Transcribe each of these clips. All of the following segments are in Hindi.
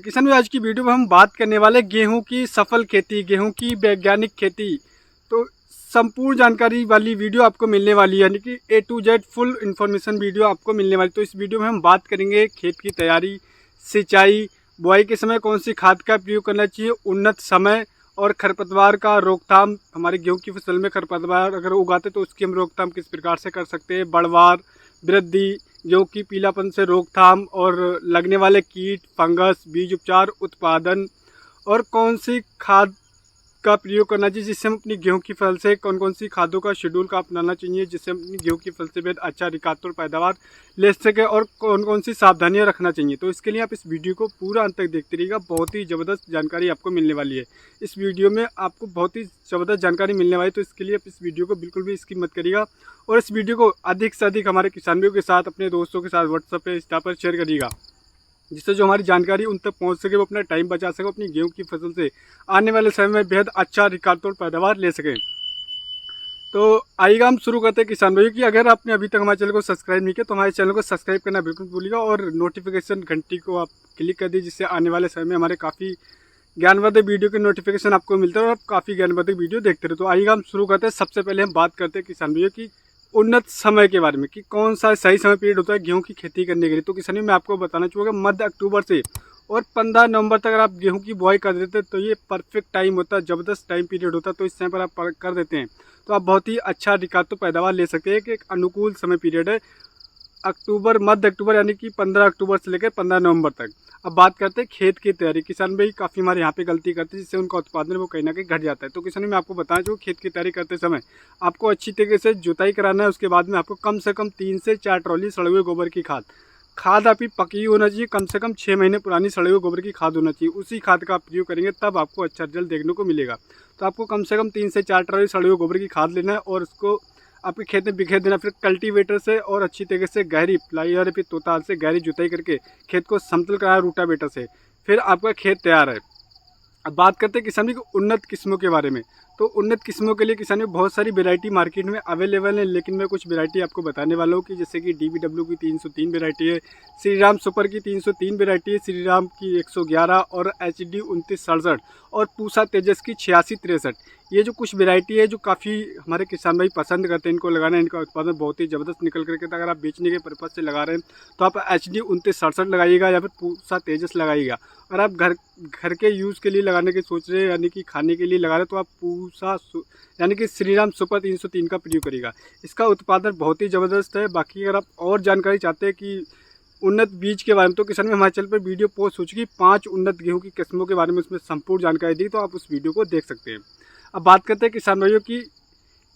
किसान भाई, आज की वीडियो में हम बात करने वाले गेहूं की सफल खेती, गेहूं की वैज्ञानिक खेती। तो संपूर्ण जानकारी वाली वीडियो आपको मिलने वाली है, यानी कि A to Z full information video आपको मिलने वाली। तो इस वीडियो में हम बात करेंगे खेत की तैयारी, सिंचाई, बुआई के समय कौन सी खाद का प्रयोग करना चाहिए, उन्नत समय और खरपतवार का रोकथाम। हमारे गेहूं की फसल में खरपतवार अगर उगाते तो उसकी हम रोकथाम किस प्रकार से कर सकते हैं, बढ़वार, वृद्धि, गेहूं की पीलापन से रोकथाम और लगने वाले कीट, फंगस, बीज उपचार, उत्पादन और कौन सी खाद का प्रयोग करना चाहिए जिससे हम अपनी गेहूं की फसल से कौन कौन सी खादों का शेड्यूल का अपनाना चाहिए जिससे हम अपनी गेहूं की फसल से बेहद अच्छा रिकार्ड पैदावार ले सके और कौन कौन सी सावधानियां रखना चाहिए। तो इसके लिए आप इस वीडियो को पूरा अंत तक देखते रहिएगा, बहुत ही ज़बरदस्त जानकारी आपको मिलने वाली है। इस वीडियो में आपको बहुत ही ज़बरदस्त जानकारी मिलने वाली है, तो इसके लिए आप इस वीडियो को बिल्कुल भी स्किप मत करिएगा और इस वीडियो को अधिक से अधिक हमारे किसानों के साथ, अपने दोस्तों के साथ व्हाट्सएप पे, इंस्टा पर शेयर करिएगा, जिससे जो हमारी जानकारी उन तक पहुंच सके, वो अपना टाइम बचा सके, अपनी गेहूं की फसल से आने वाले समय में बेहद अच्छा रिकॉर्ड तोड़ पैदावार ले सकें। तो आइएगा हम शुरू करते हैं किसान भाइयों की। अगर आपने अभी तक हमारे चैनल को सब्सक्राइब नहीं किया तो हमारे चैनल को सब्सक्राइब करना बिल्कुल भूलिएगा और नोटिफिकेशन घंटी को आप क्लिक कर दीजिए, जिससे आने वाले समय में हमारे काफ़ी ज्ञानवर्धक वीडियो के नोटिफिकेशन आपको मिलता है और आप काफ़ी ज्ञानवर्धक वीडियो देखते रहे। तो आइएगा हम शुरू करते हैं। सबसे पहले हम बात करते हैं किसान भाइयों की उन्नत समय के बारे में कि कौन सा सही समय पीरियड होता है गेहूं की खेती करने के लिए। तो किसानी मैं आपको बताना चाहूँगा, मध्य अक्टूबर से और 15 नवंबर तक अगर आप गेहूं की बुआई कर देते हैं तो ये परफेक्ट टाइम होता है, ज़बरदस्त टाइम पीरियड होता है। तो इस समय पर आप कर देते हैं तो आप बहुत ही अच्छा रिकॉर्ड तो पैदावार ले सकते हैं कि एक अनुकूल समय पीरियड है अक्टूबर, मध्य अक्टूबर यानी कि 15 अक्टूबर से लेकर 15 नवंबर तक। अब बात करते हैं खेत की तैयारी। किसान भाई काफ़ी हमारे यहाँ पे गलती करते हैं जिससे उनका उत्पादन वो कहीं ना कहीं घट जाता है। तो किसान मैं आपको बताना चाहूँ, खेत की तैयारी करते समय आपको अच्छी तरीके से जुताई कराना है। उसके बाद में आपको कम से कम 3 से 4 ट्रॉली सड़े हुए गोबर की खाद आपकी पकी होना चाहिए, कम से कम 6 महीने पुरानी सड़े हुए गोबर की खाद होना चाहिए। उसी खाद का आप प्रयोग करेंगे तब आपको अच्छा रिजल्ट देखने को मिलेगा। तो आपको कम से कम 3 से 4 ट्रॉली सड़े हुए गोबर की खाद लेना है और उसको आपके खेत में बिखेर देना। फिर कल्टीवेटर से और अच्छी तरीके से गहरी प्लायर फिर तोताल से गहरी जुताई करके खेत को समतल कराना रूटावेटर से, फिर आपका खेत तैयार है। अब बात करते हैं किसानी की उन्नत किस्मों के बारे में। तो उन्नत किस्मों के लिए किसानी बहुत सारी वैरायटी मार्केट में अवेलेबल है, लेकिन मैं कुछ वैरायटी आपको बताने वाला हूँ कि जैसे कि DBW की 303 वैरायटी है, श्रीराम सुपर की 303 वैरायटी है, श्रीराम की 111 और HD 2967 और पूसा तेजस की 8663। ये जो कुछ वैरायटी है जो काफ़ी हमारे किसान भाई पसंद करते हैं इनको लगाना, इनका उत्पादन बहुत ही ज़बरदस्त निकल करके। अगर आप बेचने के पर्पज़ से लगा रहे हैं तो आप HD 2967 लगाइएगा या फिर पूसा तेजस लगाइएगा। अगर आप घर के यूज़ के लिए लगाने की सोच रहे हैं, यानी कि खाने के लिए लगा रहे हैं, तो आप पूसा यानी कि श्रीराम सुपर 303 का प्रयोग करिएगा। इसका उत्पादन बहुत ही ज़बरदस्त है। बाकी अगर आप और जानकारी चाहते हैं कि उन्नत बीज के बारे में, तो किसान में हमारे चैनल पर वीडियो पोस्ट हो चुकी 5 उन्नत गेहूं की किस्मों के बारे में, उसमें संपूर्ण जानकारी दी, तो आप उस वीडियो को देख सकते हैं। अब बात करते हैं किसान भाइयों की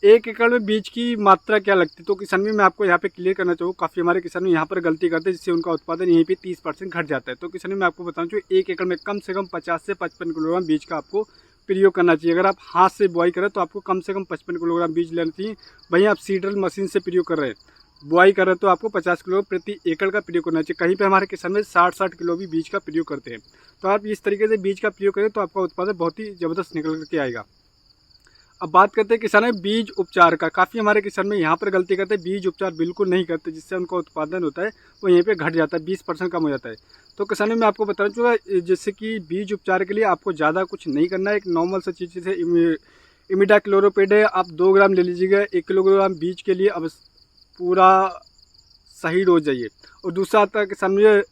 1 एकड़ में बीज की मात्रा क्या लगती है। तो किसान में मैं आपको यहाँ पे क्लियर करना चाहूँ, काफ़ी हमारे किसान यहाँ पर गलती करते हैं जिससे उनका उत्पादन यहीं पे 30% घट जाता है। तो किसान मैं आपको बताना चाहूँ 1 एकड़ में कम से कम 50 से 55 किलोग्राम बीज का आपको प्रयोग करना चाहिए। अगर आप हाथ से बुआई करें तो आपको कम से कम 55 किलोग्राम बीज लेना चाहिए। वहीं आप सीडर मशीन से प्रयोग कर रहे हैं, बुआई कर रहे हैं, तो आपको 50 किलो प्रति एकड़ का प्रयोग करना चाहिए। कहीं पे हमारे किसान में 60 किलो भी बीज का प्रयोग करते हैं। तो आप इस तरीके से बीज का प्रयोग करें तो आपका उत्पादन बहुत ही ज़बरदस्त निकल करके आएगा। अब बात करते हैं किसान बीज उपचार का। काफ़ी हमारे किसान में यहाँ पर गलती करते हैं, बीज उपचार बिल्कुल नहीं करते, जिससे उनका उत्पादन होता है वो यहीं पे घट जाता है, 20% कम हो जाता है। तो किसानी में आपको बताना चाहूँगा, जैसे कि बीज उपचार के लिए आपको ज़्यादा कुछ नहीं करना है। एक नॉर्मल सा चीज़ जैसे इमिडाक्लोरोपिड है, आप 2 ग्राम ले लीजिएगा 1 किलोग्राम बीज के लिए। अब पूरा सही डोज जाइए। और दूसरा आता है किसान में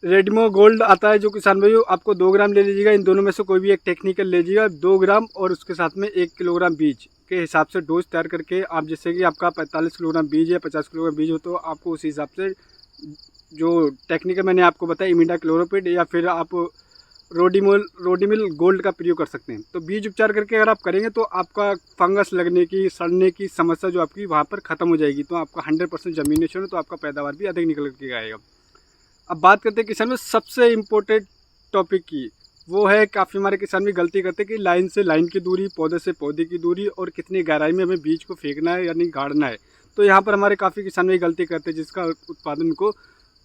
रेडमो गोल्ड आता है, जो किसान भाइयों आपको 2 ग्राम ले लीजिएगा। इन दोनों में से कोई भी एक टेक्निकल ले लीजिएगा, 2 ग्राम और उसके साथ में 1 किलोग्राम बीज के हिसाब से डोज तैयार करके आप, जैसे कि आपका 45 किलोग्राम बीज है, 50 किलोग्राम बीज हो, तो आपको उसी हिसाब से जो टेक्निकल मैंने आपको बताया इमिडाक्लोरोपिड या फिर आप रोडिमिल गोल्ड का प्रयोग कर सकते हैं। तो बीज उपचार करके अगर आप करेंगे तो आपका फंगस लगने की, सड़ने की समस्या जो आपकी वहाँ पर ख़त्म हो जाएगी। तो आपका 100% जमीनेशन है, तो आपका पैदावार भी अधिक निकल के आएगा। अब बात करते हैं किसान में सबसे इम्पोर्टेंट टॉपिक की, वो है काफ़ी हमारे किसान भी गलती करते हैं कि लाइन से लाइन की दूरी, पौधे से पौधे की दूरी और कितनी गहराई में हमें बीज को फेंकना है यानी गाड़ना है। तो यहाँ पर हमारे काफ़ी किसान भी गलती करते हैं, जिसका उत्पादन को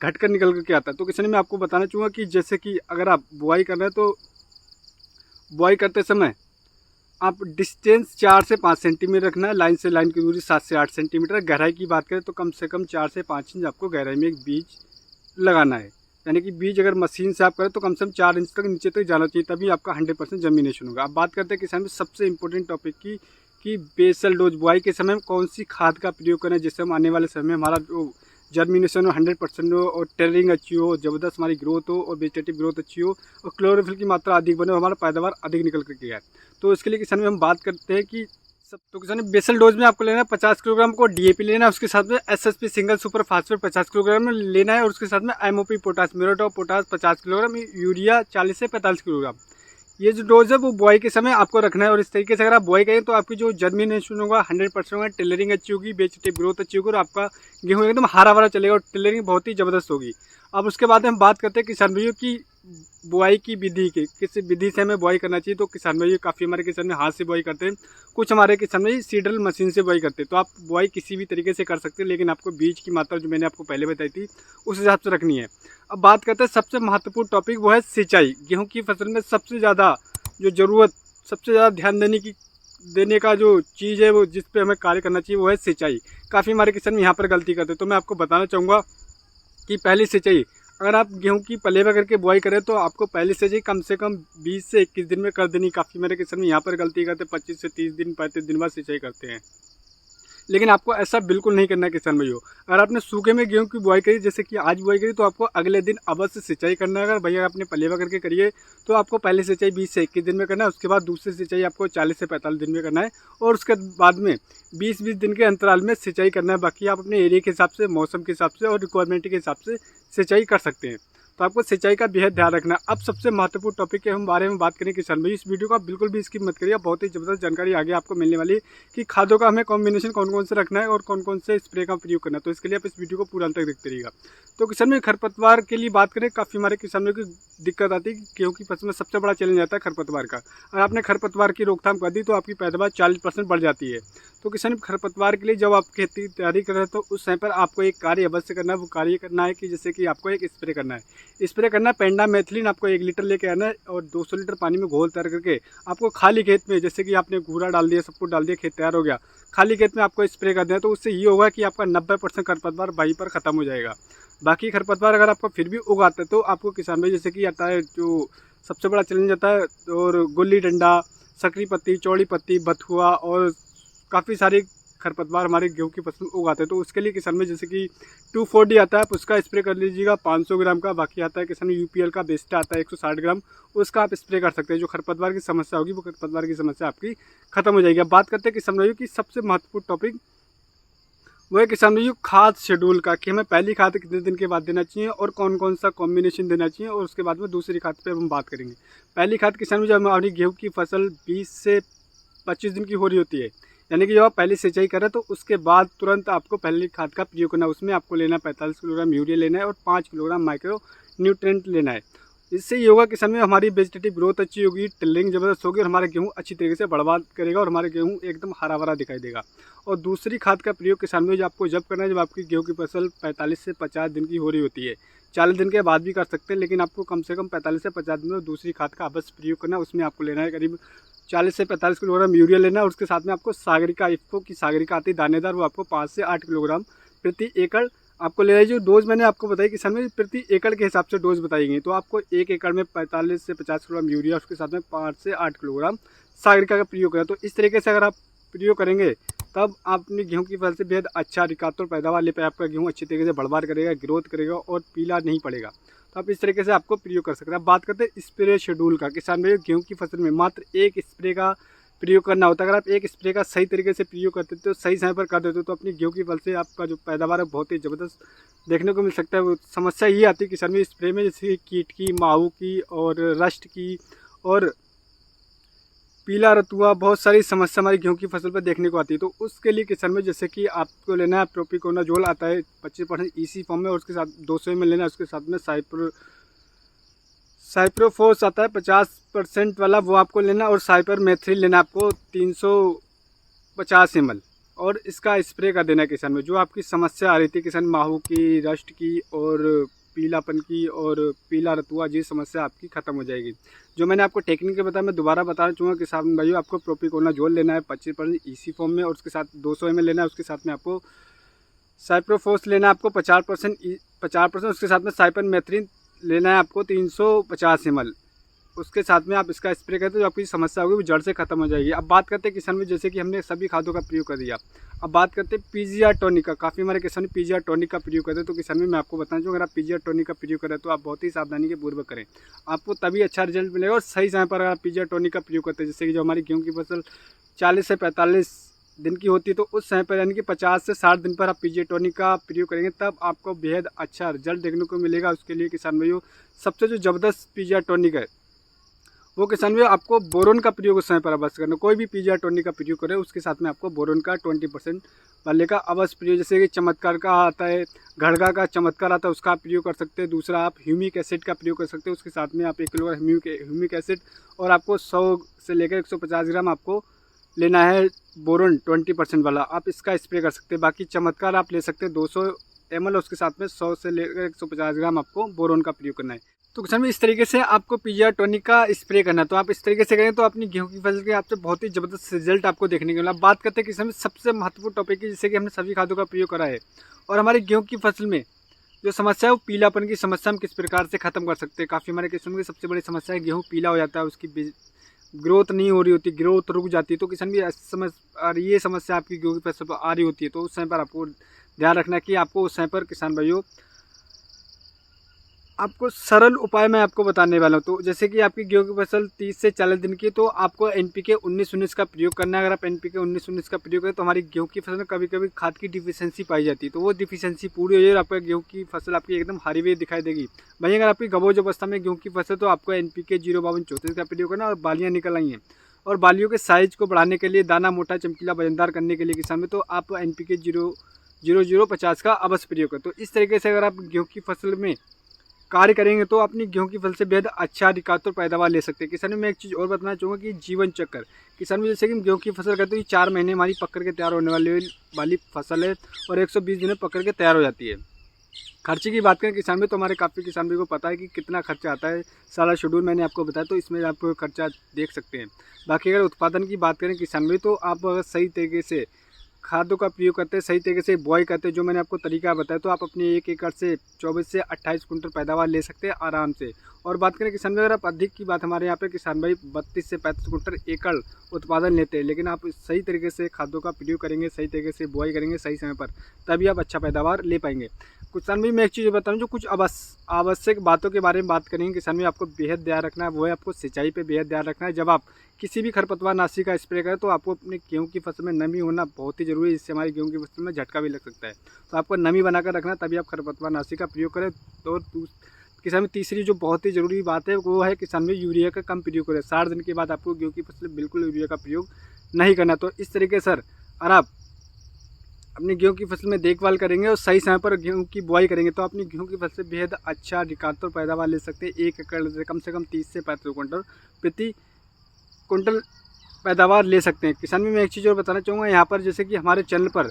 घट कर निकल करके आता है। तो किसान मैं आपको बताना चाहूँगा कि जैसे कि अगर आप बुआई कर रहे हैं तो बुआई करते समय आप डिस्टेंस 4 से 5 सेंटीमीटर रखना है। लाइन से लाइन की दूरी 7 से 8 सेंटीमीटर। गहराई की बात करें तो कम से कम 4 से 5 इंच आपको गहराई में एक बीज लगाना है। यानी कि बीज अगर मशीन से आप करें तो कम से कम 4 इंच तक नीचे तक जाना चाहिए, तभी आपका 100% जर्मिनेशन होगा। अब बात करते हैं किसान में सबसे इंपॉर्टेंट टॉपिक की कि बेसल डोज बुआई के समय में कौन सी खाद का प्रयोग करें जिससे हम आने वाले समय में हमारा जो जर्मिनेशन हो 100% हो और टेलरिंग अच्छी हो, ज़बरदस्त हमारी ग्रोथ हो और वेजिटेटिव ग्रोथ अच्छी हो और क्लोरोफिल की मात्रा अधिक बने और हमारा पैदावार अधिक निकल करके आए। तो इसके लिए किसान में हम बात करते हैं कि सब तो किसान बेसल डोज में आपको लेना है 50 किलोग्राम को डीएपी लेना है, उसके साथ में SSP single super phosphate 50 kilogram लेना है और उसके साथ में MOP potash muriate of potash 50 kilogram, urea 40 से 45 किलोग्राम। ये जो डोज है वो बुआई के समय आपको रखना है और इस तरीके से अगर आप बुआई करें तो आपकी जो जर्मिनेशन होगा 100% होगा, टेलरिंग अच्छी होगी, वेजिटेटिव ग्रोथ अच्छी होगी और आपका गेहूँ एकदम हरा भरा चलेगा और टेलरिंग बहुत ही ज़बरदस्त होगी। अब उसके बाद हम बात करते हैं किसान भाइयों की बुआई की विधि की, किस विधि से हमें बुआई करना चाहिए। तो किसान भाई काफ़ी हमारे किसान हाथ से बुआई करते हैं, कुछ हमारे किसान भाई सीडल मशीन से बुआई करते हैं। तो आप बुआई किसी भी तरीके से कर सकते हैं, लेकिन आपको बीज की मात्रा जो मैंने आपको पहले बताई थी उस हिसाब से रखनी है। अब बात करते हैं सबसे महत्वपूर्ण टॉपिक, वो है सिंचाई। गेहूँ की फसल में सबसे ज़्यादा जो ज़रूरत, सबसे ज़्यादा ध्यान देने का जो चीज़ है वो जिस पे हमें कार्य करना चाहिए वो है सिंचाई। काफ़ी हमारे किसान यहाँ पर गलती करते हैं, तो मैं आपको बताना चाहूँगा कि पहली सिंचाई अगर आप गेहूं की पलेवा करके बुआई करें तो आपको पहली सिंचाई कम से कम 20 से 21 दिन में कर देनी। काफ़ी मेरे किसान यहाँ पर गलती करते 25 से 30 दिन 35 दिन बाद सिंचाई करते हैं, लेकिन आपको ऐसा बिल्कुल नहीं करना है किसान भाइयों। अगर आपने सूखे में गेहूं की बुआई करी, जैसे कि आज बुआई करी, तो आपको अगले दिन अवश्य सिंचाई करना है। अगर भैया आपने पलेवा करके करिए तो आपको पहले सिंचाई 20 से 21 दिन में करना है, उसके बाद दूसरी सिंचाई आपको 40 से 45 दिन में करना है और उसके बाद में 20-20 दिन के अंतराल में सिंचाई करना है। बाकी आप अपने एरिया के हिसाब से, मौसम के हिसाब से और रिक्वायरमेंट के हिसाब से सिंचाई कर सकते हैं। तो आपको सिंचाई का बेहद ध्यान रखना है। अब सबसे महत्वपूर्ण टॉपिक के हम बारे में बात करें किसान भाई, इस वीडियो को आप बिल्कुल भी स्किप मत करिए, बहुत ही ज़बरदस्त जानकारी आगे आपको मिलने वाली है कि खादों का हमें कॉम्बिनेशन कौन कौन से रखना है और कौन कौन से स्प्रे का प्रयोग करना है। तो इसके लिए आप इस वीडियो को पूरा अंत तक देखते रहिएगा। तो किसान में खरपतवार के लिए बात करें, काफ़ी हमारे किसानों की दिक्कत आती है कि गेहूं की फसल में सबसे बड़ा चैलेंज आता है खरपतवार का। अगर आपने खरपतवार की रोकथाम कर दी तो आपकी पैदावार 40% बढ़ जाती है। तो किसान खरपतवार के लिए जब आप खेती की तैयारी कर रहे हैं तो उस समय पर आपको एक कार्य अवश्य करना है। वो कार्य करना है कि जैसे कि आपको एक स्प्रे करना है। स्प्रे करना है पेंडामेथिलिन, आपको 1 लीटर लेके आना है और 200 लीटर पानी में घोल तैयार करके आपको खाली खेत में, जैसे कि आपने घूरा डाल दिया, सब कुछ डाल दिया, खेत तैयार हो गया, खाली खेत में आपको स्प्रे कर देना। तो उससे ये होगा कि आपका 90% खरपतवार वहीं पर ख़त्म हो जाएगा। बाकी खरपतवार अगर आपको फिर भी उगाता है तो आपको किसान भाई जैसे कि आता है जो सबसे बड़ा चैलेंज आता है, और गुल्ली डंडा, सकरी पत्ती, चौड़ी पत्ती, बथुआ और काफ़ी सारे खरपतवार हमारे गेहूं की फसल उगाते हैं। तो उसके लिए किसान में जैसे कि 2,4-D आता है, आप उसका स्प्रे कर लीजिएगा 500 ग्राम का। बाकी आता है किसान यूपीएल का बेस्टा आता है 160 ग्राम, उसका आप स्प्रे कर सकते हैं। जो खरपतवार की समस्या होगी वो खरपतवार की समस्या आपकी खत्म हो जाएगी। अब बात करते हैं किसान भाइयों की सबसे महत्वपूर्ण टॉपिक, वो है किसान भाइयों खाद शेड्यूल का, कि हमें पहली खाद कितने दिन के बाद देना चाहिए और कौन कौन सा कॉम्बिनेशन देना चाहिए, और उसके बाद में दूसरी खाद पे हम बात करेंगे। पहली खाद किसान भाई जब हमारी गेहूँ की फसल 20 से 25 दिन की हो रही होती है, यानी कि जब आप पहले सिंचाई करें तो उसके बाद तुरंत आपको पहली खाद का प्रयोग करना है। उसमें आपको लेना 45 किलोग्राम यूरिया लेना है और 5 किलोग्राम माइक्रो न्यूट्रेंट लेना है। इससे ये होगा कि समय हमारी वेजिटेटिव ग्रोथ अच्छी होगी, टिल्लिंग ज़बरदस्त होगी और हमारा गेहूँ अच्छी तरीके से बर्बाद करेगा और हमारे गेहूँ एकदम हरा भरा दिखाई देगा। और दूसरी खाद का प्रयोग किसान में आपको जब करना है जब आपकी गेहूँ की फसल 45 से 50 दिन की हो रही होती है। 40 दिन के बाद भी कर सकते हैं, लेकिन आपको कम से कम 45 से 50 दिन में दूसरी खाद का अवश्य प्रयोग करना है। उसमें आपको लेना है करीब 40 से 45 किलोग्राम यूरिया लेना है और उसके साथ में आपको सागरिका, इफ्को की सागरिका आती है दानेदार, वो आपको 5 से 8 किलोग्राम प्रति एकड़ आपको लेना है। जो डोज मैंने आपको बताई किसान में प्रति एकड़ के हिसाब से डोज बताई गई, तो आपको 1 एकड़ में 45 से 50 किलोग्राम यूरिया, उसके साथ में 5 से 8 किलोग्राम सागरिका का प्रयोग करें। तो इस तरीके से अगर आप प्रयोग करेंगे तब आप अपनी गेहूँ की फसल से बेहद अच्छा रिकातों पैदावार ले पाए, आपका गेहूँ अच्छी तरीके से बढ़वार करेगा, ग्रोथ करेगा और पीला नहीं पड़ेगा। तो आप इस तरीके से आपको प्रयोग कर सकते हैं। अब बात करते हैं स्प्रे शेड्यूल का। किसान भाई गेहूँ की फसल में मात्र एक स्प्रे का प्रयोग करना होता है। अगर आप एक स्प्रे का सही तरीके से प्रयोग करते हो, तो सही समय पर कर देते हो, तो अपनी गेहूँ की फसल से आपका जो पैदावार है बहुत ही ज़बरदस्त देखने को मिल सकता है। वो समस्या ये आती है किसान में स्प्रे में, जैसे कीट की, माहू की और रस्ट की और पीला रतुआ, बहुत सारी समस्या हमारी गेहूं की फसल पर देखने को आती है। तो उसके लिए किसान में जैसे कि आपको लेना है प्रोपिकोनाजोल आता है 25% ईसी फॉर्म में और उसके साथ 200 ml लेना है। उसके साथ में साइप्रोफोस आता है 50% वाला, वो आपको लेना है और साइपरमेथ्रिन लेना है आपको 350 ml और इसका स्प्रे कर देना है किसान में। जो आपकी समस्या आ रही थी किसान माहू की, रस्ट की और पीलापन की और पीला रतुआ, जी समस्या आपकी खत्म हो जाएगी। जो मैंने आपको टेक्निक बताया मैं दोबारा बताना चाहूँगा किसान भाइयों, आपको प्रोपिकोनाजोल लेना है 25% ईसी फॉर्म में और उसके साथ 200 ml लेना है। उसके साथ में आपको साइप्रोफोस लेना है आपको 50%, उसके साथ में साइपरमेथ्रिन लेना है आपको 350 ml। उसके साथ में आप इसका स्प्रे करते हो, जो आपकी समस्या होगी वो जड़ से खत्म हो जाएगी। अब बात करते हैं किसान में, जैसे कि हमने सभी खादों का प्रयोग कर दिया, अब बात करते हैं पीजीआर टॉनिक का। काफ़ी हमारे किसान पीजीआर टॉनिक का प्रयोग करते हैं। तो किसान में मैं आपको बताना चाहूँगा, अगर आप पीजीआर टॉनिक का प्रयोग करें तो आप बहुत ही सावधानी के पूर्वक करें, आपको तभी अच्छा रिजल्ट मिलेगा। और सही समय पर अगर आप पीजीआर टॉनिक का प्रयोग करते हैं, जैसे कि जो हमारी गेहूँ की फसल 40 से 45 दिन की होती है, तो उस समय पर यानी कि 50 से 60 दिन पर आप पीजीआर टॉनिक का प्रयोग करेंगे, तब आपको बेहद अच्छा रिजल्ट देखने को मिलेगा। उसके लिए किसान भाइयों सबसे जो ज़बरदस्त पीजीआर टॉनिक है वो किसान भाई आपको बोरोन का प्रयोग उस समय पर अवश्य करना। कोई भी पीजीआर टॉनिक का प्रयोग करें उसके साथ में आपको बोरोन का 20% वाले का अवश्य प्रयोग, जैसे कि चमत्कार का आता है, घड़गा का चमत्कार आता है, उसका आप प्रयोग कर सकते हैं। दूसरा आप ह्यूमिक एसिड का प्रयोग कर सकते हैं, उसके साथ में आप 1 किलो ह्यूमिक एसिड, और आपको 100 से लेकर 150 ग्राम आपको लेना है बोरोन 20% वाला, आप इसका स्प्रे कर सकते हैं। बाकी चमत्कार आप ले सकते हैं 200 ml, उसके साथ में 100 से लेकर 150 ग्राम आपको बोरोन का प्रयोग करना है। तो किसान में इस तरीके से आपको पीजीआर टॉनिक का स्प्रे करना है। तो आप इस तरीके से करें तो अपनी गेहूं की फसल के आपसे बहुत ही ज़बरदस्त रिजल्ट आपको देखने को मिला। बात करते हैं किसान में सबसे महत्वपूर्ण टॉपिक है, जिससे कि हमने सभी खादों का प्रयोग करा है, और हमारी गेहूं की फसल में जो समस्या है वो पीलापन की समस्या हम किस प्रकार से ख़त्म कर सकते हैं। काफ़ी हमारे किसान की सबसे बड़ी समस्या है गेहूँ पीला हो जाता है, उसकी ग्रोथ नहीं हो रही होती, ग्रोथ रुक जाती है। तो किसान भी ये समस्या आपकी गेहूं की फसल पर आ रही होती है, तो उस समय पर आपको ध्यान रखना कि आपको उस समय पर किसान भाइयों आपको सरल उपाय मैं आपको बताने वाला हूँ। तो जैसे कि आपकी गेहूं की फसल 30 से 40 दिन की, तो आपको NPK 19-19 का प्रयोग करना है। अगर आप NPK 19-19 का प्रयोग करें तो हमारी गेहूं की फसल में कभी कभी खाद की डिफिशियंसी पाई जाती है, तो वो डिफिशियंसी पूरी हो जाए और आपका गेहूं की फसल आपकी एकदम हरी हुई दिखाई देगी। वहीं अगर आपकी गबोज अवस्था में गेहूँ की फसल, तो आपको NPK 052-34 का प्रयोग करना, और बालियाँ निकल आई हैं और बालियों के साइज को बढ़ाने के लिए, दाना मोटा चमकीला वजनदार करने के लिए किसान में, तो आप NPK 00050 का अवश्य प्रयोग करें। तो इस तरीके से अगर आप गेहूँ की फसल में कार्य करेंगे तो अपनी गेहूं की फसल से बेहद अच्छा अधिकात्मक और पैदावार ले सकते हैं। किसान में एक चीज़ और बताना चाहूँगा कि जीवन चक्र, किसान में जैसे कि हम गेहूं की फसल करते हैं 4 महीने हमारी पकड़ के तैयार होने वाली फसल है, और 120 दिन में पकड़ के तैयार हो जाती है। खर्चे की बात करें किसान में, तो हमारे काफ़ी किसान भी को पता है कि कितना खर्चा आता है, सारा शेड्यूल मैंने आपको बताया, तो इसमें आप खर्चा देख सकते हैं। बाकी अगर उत्पादन की बात करें किसान में, तो आप अगर सही तरीके से खादों का प्रयोग करते हैं, सही तरीके से बॉय करते हैं, जो मैंने आपको तरीका बताया, तो आप अपने 1 एकड़ से 24 से 28 कुंटल पैदावार ले सकते हैं आराम से। और बात करें किसान भाई, अगर आप अधिक की बात, हमारे यहाँ पे किसान भाई 32 से 35 कुंटल एकड़ उत्पादन लेते हैं, लेकिन आप सही तरीके से खादों का प्रयोग करेंगे, सही तरीके से बुआई करेंगे सही समय पर, तभी आप अच्छा पैदावार ले पाएंगे। किसान भाई मैं एक चीज़ बताऊँ, जो कुछ आवश्यक बातों के बारे में बात करेंगे किसान भाई, आपको बेहद ध्यान रखना है, वो है आपको सिंचाई पे बेहद ध्यान रखना है। जब आप किसी भी खरपतवार नाशी का स्प्रे करें, तो आपको अपने गेहूं की फसल में नमी होना बहुत ही जरूरी है, जिससे हमारी गेहूं की फसल में झटका भी लग सकता है। तो आपको नमी बनाकर रखना, तभी आप खरपतवार नाशी का प्रयोग करें। तो किसान में तीसरी जो बहुत ही ज़रूरी बात है वो है किसान में यूरिया का कम प्रयोग करें। 60 दिन के बाद आपको गेहूँ की फसल बिल्कुल यूरिया का प्रयोग नहीं करना। तो इस तरीके से अगर आप अपनी गेहूं की फसल में देखभाल करेंगे और सही समय पर गेहूं की बुआई करेंगे, तो अपनी गेहूं की फसल से बेहद अच्छा अधिकतर पैदावार ले सकते हैं। 1 एकड़ से कम 30 से 35 कुंटल प्रति कुंटल पैदावार ले सकते हैं। किसान में मैं एक चीज़ और बताना चाहूँगा, यहाँ पर जैसे कि हमारे चैनल पर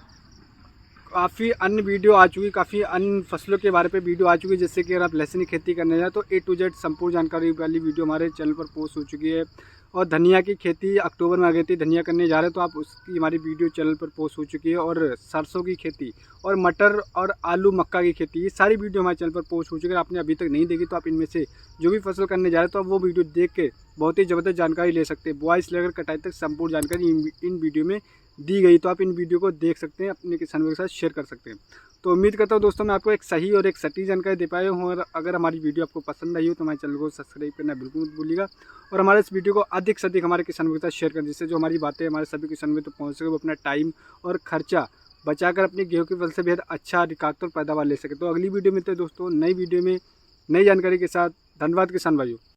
काफ़ी अन्य वीडियो आ चुकी, काफ़ी अन्य फसलों के बारे में वीडियो आ चुकी है। जैसे कि अगर आप लहसुन की खेती करने जाए तो A to Z संपूर्ण जानकारी वाली वीडियो हमारे चैनल पर पोस्ट हो चुकी है। और धनिया की खेती अक्टूबर में आ गई थी, धनिया करने जा रहे हैं तो आप उसकी हमारी वीडियो चैनल पर पोस्ट हो चुकी है। और सरसों की खेती और मटर और आलू मक्का की खेती, ये सारी वीडियो हमारे चैनल पर पोस्ट हो चुकी है। आपने अभी तक नहीं देखी तो आप इनमें से जो भी फसल करने जा रहे हैं तो आप वो वीडियो देख के बहुत ही ज़बरदस्त जानकारी ले सकते हैं। बुआई से लेकर कटाई तक संपूर्ण जानकारी इन वीडियो में दी गई, तो आप इन वीडियो को देख सकते हैं, अपने किसानों के साथ शेयर कर सकते हैं। तो उम्मीद करता हूँ दोस्तों मैं आपको एक सही और एक सटीक जानकारी दे पाया हूँ। और अगर हमारी वीडियो आपको पसंद आई हो तो हमारे चैनल को सब्सक्राइब करना बिल्कुल मत भूलिएगा, और हमारे इस वीडियो को अधिक से अधिक हमारे किसानों के साथ शेयर करें, जिससे जो हमारी बातें हमारे सभी किसानों में तो पहुँच सके, वो अपना टाइम और खर्चा बचाकर अपनी गेहूं की फसल से बेहद अच्छा अधिकतर पैदावार ले सके। तो अगली वीडियो में मिलते हैं दोस्तों नई वीडियो में नई जानकारी के साथ। धन्यवाद किसान भाइयों।